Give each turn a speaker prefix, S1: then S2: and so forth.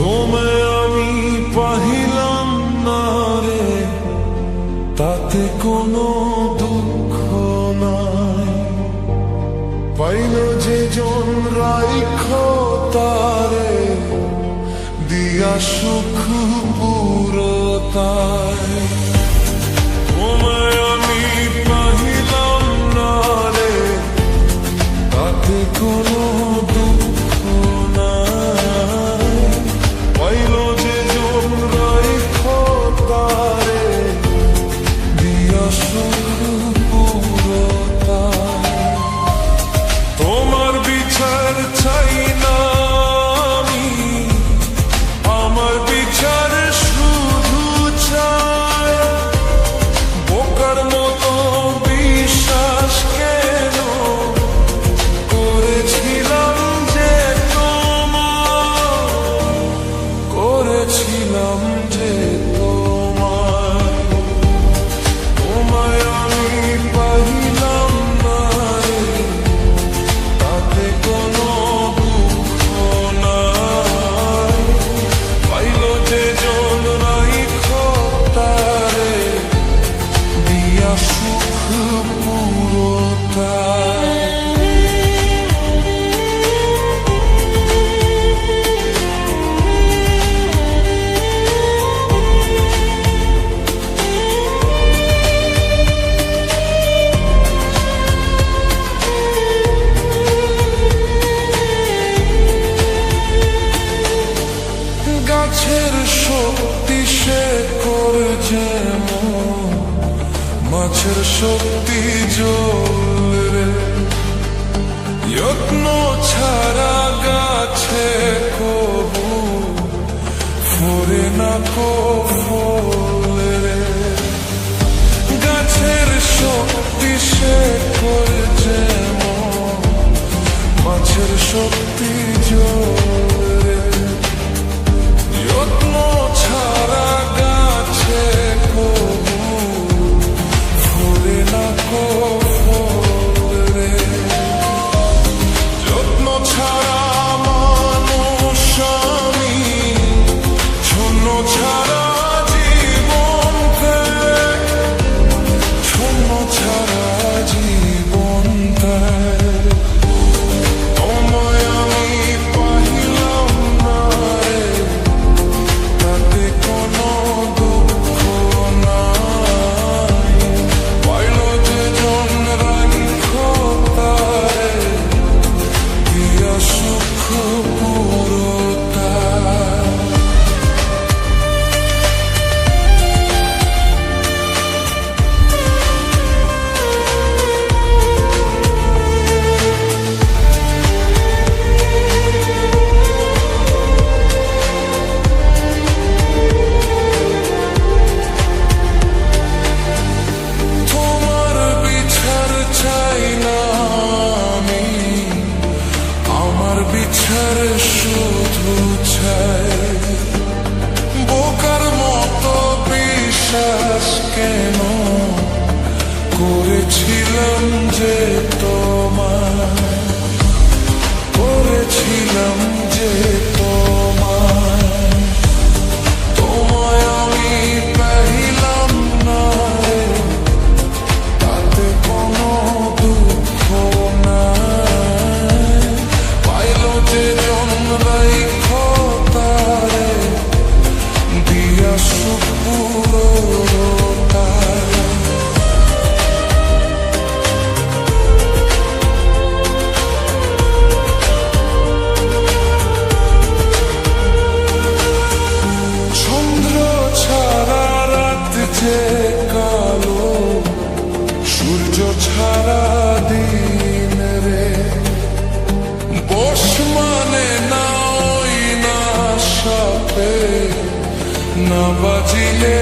S1: তোমায় আমি পাহিলাম না রে, তাতে কোনো দুঃখ নাই। পাইল যে জন রাইখ তারে, দিয়া সুখ পুরতায়। তোমায় আমি পাহিলাম না রে, তাতে কোনো দুঃখ নাই। পাইল যে জন রাইখ তারে, দিয়া সুখ পুরতায়। তোমার বিচার চাই না আমি, আমার বিচার শুধু চাই। বোকার মতো বিশ্বাস কেন করেছিলাম যে তোমার, করেছিলাম যে তোমার। তোমায় আমি পাইলাম না রে, তাতে কোনো দুঃখ নাই। পাইল যে জন রাইখ তারে, দিয়া সুখ পুরতায়। গাছের শক্তি সে করে যেমন, মাছের শক্তি জল রে। যত্ন ছাড়া গাছে কবু ফোরে না কো ফল রে। গাছের শক্তি সে করে যেমন, মাছের শক্তি জল রে। যত্ন ছাড়া গাছে কবু ফোরে না কো ফল রে। যত্ন ছাড়া মানুষ আমি, শূন্য ছাড়া জীবন ত্যাগ, শূন্য ছাড়া জীবন ত্যাগ। তোমায় আমি পাইলাম না রে, তাতে কোনো দুঃখ নাই। পাইল যে জন রাইখ তারে, দিয়া সুখ পুরতায়। তোমার বিচার চাই না আমি, আমার বিচার শুধু চাই। বোকার মতো বিশ্বাস কেন করেছিলাম যে তোমার, করেছিলাম যে তোমার। তোমায় আমি পাইলাম না রে, তাতে কোনো দুঃখ নাই। পাইল যে জন রাইখ তারে, দিয়া সুখ পুরতায়। চন্দ্র ছাড়া রাত যে কালো, সূর্য ছাড়া দিন রে। বস মানে না ওই না সাপে, না বাজিলে